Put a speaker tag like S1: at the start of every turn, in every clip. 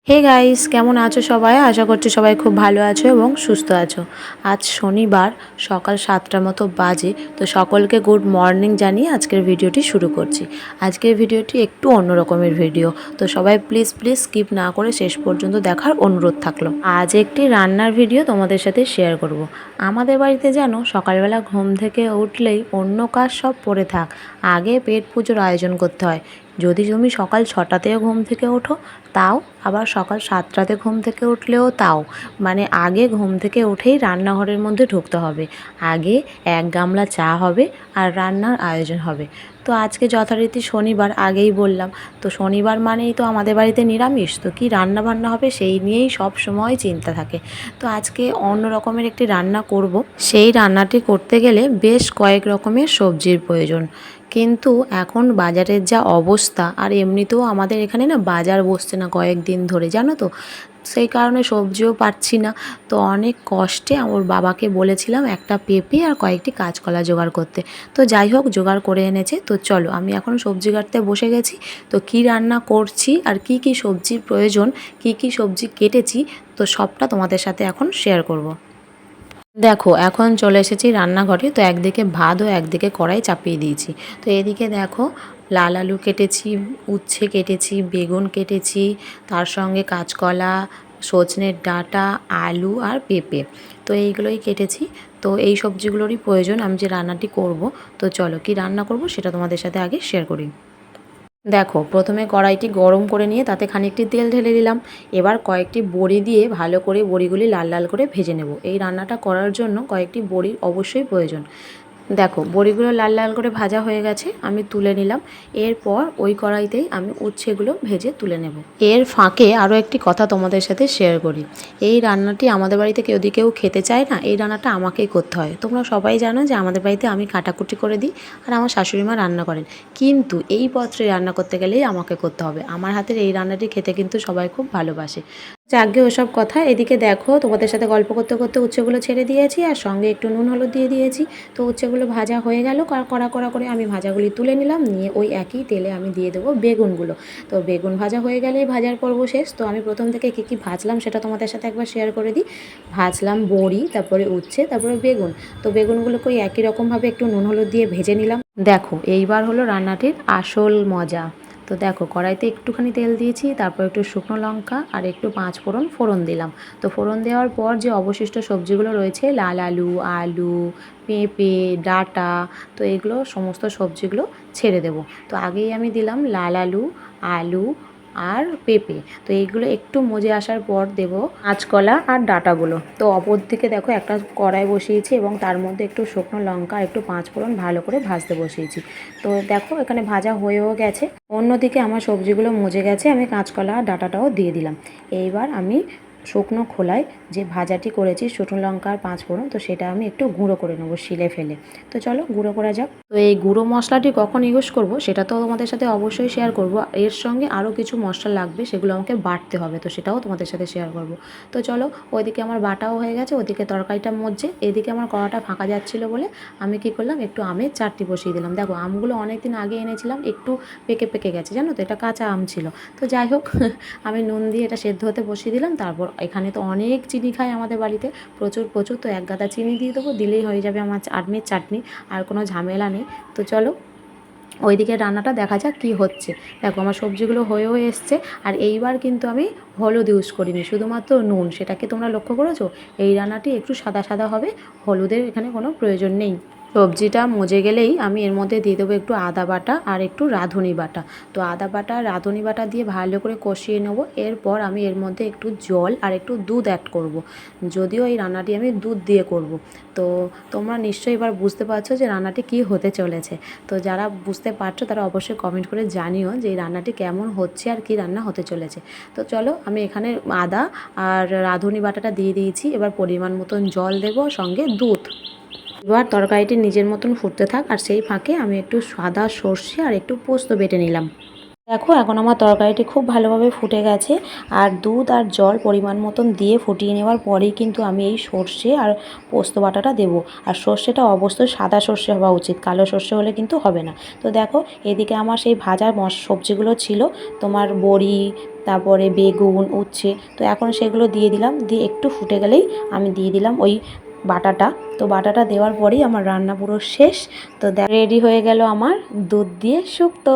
S1: Hey guys, কেমন আছো সবাই? আশা করছি সবাই খুব ভালো আছো এবং সুস্থ আছো। আজ শনিবার সকাল 7টার মতো বাজে। তো সকলকে গুড মর্নিং জানিয়ে আজকের ভিডিওটি শুরু করছি। আজকের ভিডিওটি একটু অন্য রকমের ভিডিও, তো সবাই প্লিজ স্কিপ না করে শেষ পর্যন্ত দেখার অনুরোধ থাকলো। আজ একটি রান্নার ভিডিও তোমাদের সাথে শেয়ার করব। আমাদের বাড়িতে যেন সকালবেলা ঘুম থেকে উঠলেই অন্য কাজ সব পড়ে থাক, আগে পেট পুজোর আয়োজন করতে হয়। যদি তুমি সকাল 6টাতেও ঘুম থেকে ওঠো তাও, আবার সকাল 7টাতে ঘুম থেকে উঠলেও তাও, মানে আগে ঘুম থেকে উঠেই রান্নাঘরের মধ্যে ঢুকতে হবে। আগে এক গামলা চা হবে আর রান্নার আয়োজন হবে। তো আজকে যথারীতি শনিবার, আগেই বললাম, তো শনিবার মানেই তো আমাদের বাড়িতে নিরামিষ, তো কী রান্না বান্না হবে সেই নিয়েই সব সময় চিন্তা থাকে। তো আজকে অন্য রকমের একটি রান্না করব। সেই রান্নাটি করতে গেলে বেশ কয়েক রকমের সবজির প্রয়োজন, কিন্তু এখন বাজারের যা অবস্থা, আর এমনিতেও আমাদের এখানে না বাজার বসছে না কয়েকদিন ধরে, জানো তো, সেই কারণে সবজিও পাচ্ছি না। তো অনেক কষ্টে আমার বাবাকে বলেছিলাম একটা পেঁপে আর কয়েকটি কাঁচকলা জোগাড় করতে। তো যাই হোক, জোগাড় করে এনেছে। তো চলো, আমি এখন সবজি কাটতে বসে গেছি। তো কি রান্না করছি আর কি কি সবজির প্রয়োজন, কি কি সবজি কেটেছি, তো সবটা তোমাদের সাথে এখন শেয়ার করব। দেখো, এখন চলে এসেছি রান্নাঘরে। তো একদিকে ভাত ও একদিকে কড়াই চাপিয়ে দিয়েছি। তো এদিকে দেখো, লাল আলু কেটেছি, উচ্ছে কেটেছি, বেগুন কেটেছি, তার সঙ্গে কাঁচকলা, সজনের ডাঁটা, আলু আর পেঁপে, তো এইগুলোই কেটেছি। তো এই সবজিগুলোরই প্রয়োজন আমি যে রান্নাটি করব। তো চলো, কি রান্না করব সেটা তোমাদের সাথে আগে শেয়ার করি। দেখো, প্রথমে কড়াইটি গরম করে নিয়ে তাতে খানিকটি তেল ঢেলে দিলাম। এবার কয়েকটি বড়ি দিয়ে ভালো করে বড়িগুলি লাল লাল করে ভেজে নেব। এই রান্নাটা করার জন্য কয়েকটি বড়ি অবশ্যই প্রয়োজন। দেখো, বড়িগুলো লাল লাল করে ভাজা হয়ে গেছে, আমি তুলে নিলাম। এরপর ওই কড়াইতেই আমি উচ্ছেগুলো ভেজে তুলে নেব। এর ফাঁকে আরও একটি কথা তোমাদের সাথে শেয়ার করি। এই রান্নাটি আমাদের বাড়িতে যদি কেউ খেতে চায় না, এই রান্নাটা আমাকেই করতে হয়। তোমরা সবাই জানো যে আমাদের বাড়িতে আমি কাটাকুটি করে দিই আর আমার শাশুড়ি মা রান্না করেন, কিন্তু এই পত্রে রান্না করতে গেলেই আমাকে করতে হবে। আমার হাতের এই রান্নাটি খেতে কিন্তু সবাই খুব ভালোবাসে। যাকগে ওসব কথা, এদিকে দেখো, তোমাদের সাথে গল্প করতে করতে উচ্ছেগুলো ছেড়ে দিয়েছি আর সঙ্গে একটু নুন হলুদ দিয়ে দিয়েছি। তো উচ্ছেগুলো ভাজা হয়ে গেল, কড়া কড়া করে আমি ভাজাগুলি তুলে নিলাম। নিয়ে ওই একই তেলে আমি দিয়ে দেবো বেগুনগুলো। তো বেগুন ভাজা হয়ে গেলেই ভাজার পর্ব শেষ। তো আমি প্রথম থেকে কী কী ভাজলাম সেটা তোমাদের সাথে একবার শেয়ার করে দিই। ভাজলাম বড়ি, তারপরে উচ্ছে, তারপরে বেগুন। তো বেগুনগুলোকে ওই একই রকমভাবে একটু নুন হলুদ দিয়ে ভেজে নিলাম। দেখো, এইবার হলো রান্নাটির আসল মজা। তো দেখো, কড়াইতে একটুখানি তেল দিয়েছি, তারপর একটু শুকনো লঙ্কা আর একটু ফোড়ন দিলাম। তো ফোড়ন দেওয়ার পর যে অবশিষ্ট সবজিগুলো রয়েছে, লাল আলু, আলু, পেঁপে, ডাঁটা, তো এগুলো সমস্ত সবজিগুলো ছেড়ে দেব। তো আগেই আমি দিলাম লাল আলু, আলু আর পেঁপে। তো এইগুলো একটু মজে আসার পর দেব কাঁচকলা আর ডাঁটাগুলো। তো অপর দিকে দেখো, একটা কড়াই বসিয়েছি এবং তার মধ্যে একটু শুকনো লঙ্কা আর একটু ফোড়ন ভালো করে ভাজতে বসিয়েছি। তো দেখো, এখানে ভাজা হয়েও গেছে। অন্যদিকে আমার সবজিগুলো মজে গেছে, আমি কাঁচকলা আর ডাঁটাটাও দিয়ে দিলাম। এইবার আমি শুকনো খোলায় যে ভাজাটি করেছি শুকনো লঙ্কা আর ফোড়ন, তো সেটা আমি একটু গুঁড়ো করে নেবো শিলে ফেলে। তো চলো, গুঁড়ো করা যাক। তো এই গুঁড়ো মশলাটি কখন ইউজ করব সেটা তো তোমাদের সাথে অবশ্যই শেয়ার করব। এর সঙ্গে আরও কিছু মশলা লাগবে, সেগুলো আমাকে বাটতে হবে, তো সেটাও তোমাদের সাথে শেয়ার করব। তো চলো, ওইদিকে আমার বাটাও হয়ে গেছে, ওইদিকে তরকারিটা মজছে। এদিকে আমার কড়াটা ফাঁকা যাচ্ছিলো বলে আমি কি করলাম, একটু আমের চাটনি বসিয়ে দিলাম। দেখো, আমগুলো অনেক দিন আগে এনেছিলাম, একটু পেকে গেছে, জানো তো, এটা কাঁচা আম ছিল। তো যাই হোক, আমি নুন দিয়ে এটা সেদ্ধ হতে বসিয়ে দিলাম। তারপর এখানে তো অনেক চিনি খায় আমাদের বাড়িতে, প্রচুর প্রচুর। তো এক গাদা চিনি দিয়ে দেবো, দিলেই হয়ে যাবে আমার আমের চাটনি, আর কোনো ঝামেলা নেই। তো চলো, ওইদিকে রান্নাটা দেখা যাক কী হচ্ছে। দেখো, আমার সবজিগুলো হয়েও এসছে। আর এইবার কিন্তু আমি হলুদ ইউজ করিনি, শুধুমাত্র নুন। সেটাকে তোমরা লক্ষ্য করেছো? এই রান্নাটি একটু সাদা সাদা হবে, হলুদের এখানে কোনো প্রয়োজন নেই। সবজিটা মজে গেলেই আমি এর মধ্যে দিয়ে দেবো একটু আদা বাটা আর একটু রাঁধুনি বাটা। তো আদা বাটা আর রাঁধুনি বাটা দিয়ে ভালো করে কষিয়ে নেবো। এরপর আমি এর মধ্যে একটু জল আর একটু দুধ অ্যাড করব। যদিও এই রান্নাটি আমি দুধ দিয়ে করব। তো তোমরা নিশ্চয়ই এবার বুঝতে পারছো যে রান্নাটি কী হতে চলেছে। তো যারা বুঝতে পারছো তারা অবশ্যই কমেন্ট করে জানিও যে এই রান্নাটি কেমন হচ্ছে আর কী রান্না হতে চলেছে। তো চলো, আমি এখানে আদা আর রাঁধুনি বাটাটা দিয়ে দিয়েছি। এবার পরিমাণ মতন জল দেবো, সঙ্গে দুধ। এবার তরকারিটি নিজের মতন ফুটতে থাক, আর সেই ফাঁকে আমি একটু সাদা সর্ষে আর একটু পোস্ত বেটে নিলাম। দেখো এখন আমার তরকারিটি খুব ভালোভাবে ফুটে গেছে, আর দুধ আর জল পরিমাণ মতন দিয়ে ফুটিয়ে নেওয়ার পরেই কিন্তু আমি এই সর্ষে আর পোস্ত বাটাটা দেবো। আর সর্ষেটা অবশ্যই সাদা সর্ষে হওয়া উচিত, কালো সর্ষে হলে কিন্তু হবে না। তো দেখো এদিকে আমার সেই ভাজা সবজিগুলো ছিল, তোমার বড়ি, তারপরে বেগুন, উচ্ছে, তো এখন সেগুলো দিয়ে দিলাম। দিয়ে একটু ফুটে গেলেই আমি দিয়ে দিলাম ওই বাটাটা। তো বাটাটা দেওয়ার পরেই আমার রান্না পুরো শেষ। তো রেডি হয়ে গেল আমার দুধ দিয়ে শুক্তো।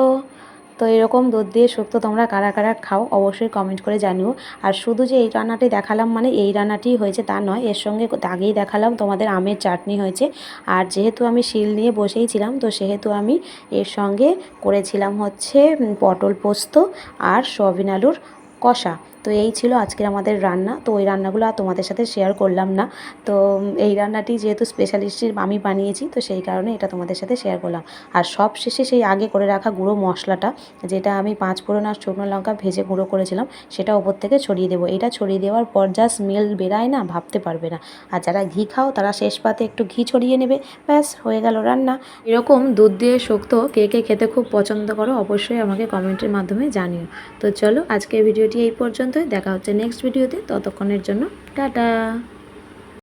S1: তো এরকম দুধ দিয়ে শুক্তো তোমরা কারা কারা খাও অবশ্যই কমেন্ট করে জানিও। আর শুধু যে এই রান্নাটি দেখালাম মানে এই রান্নাটি হয়েছে তা নয়, এর সঙ্গে আগেই দেখালাম তোমাদের আমের চাটনি হয়েছে। আর যেহেতু আমি শিল নিয়ে বসেই ছিলাম, তো সেহেতু আমি এর সঙ্গে করেছিলাম হচ্ছে পটল পোস্ত আর সয়াবিন আলুর কষা। তো এই ছিল আজকের আমাদের রান্না। তো ওই রান্নাগুলো আর তোমাদের সাথে শেয়ার করলাম না। তো এই রান্নাটি যেহেতু স্পেশালিস্ট আমি বানিয়েছি, তো সেই কারণে এটা তোমাদের সাথে শেয়ার করলাম। আর সব শেষে সেই আগে করে রাখা গুঁড়ো মশলাটা, যেটা আমি 5 ফোড়ন আর শুকনো লঙ্কা ভেজে গুঁড়ো করেছিলাম, সেটা ওপর থেকে ছড়িয়ে দেবো। এটা ছড়িয়ে দেওয়ার পর যা স্মেল বেরায় না, ভাবতে পারবে না। আর যারা ঘি খাও তারা শেষ পাতে একটু ঘি ছড়িয়ে নেবে, ব্যাস হয়ে গেল রান্না। এরকম দুধ দিয়ে শুক্তো কে কে খেতে খুব পছন্দ করো অবশ্যই আমাকে কমেন্টের মাধ্যমে জানিও। তো চলো আজকের ভিডিওটি এই পর্যন্তই, দেখা হচ্ছে নেক্সট ভিডিওতে। ততক্ষণের জন্য টাটা।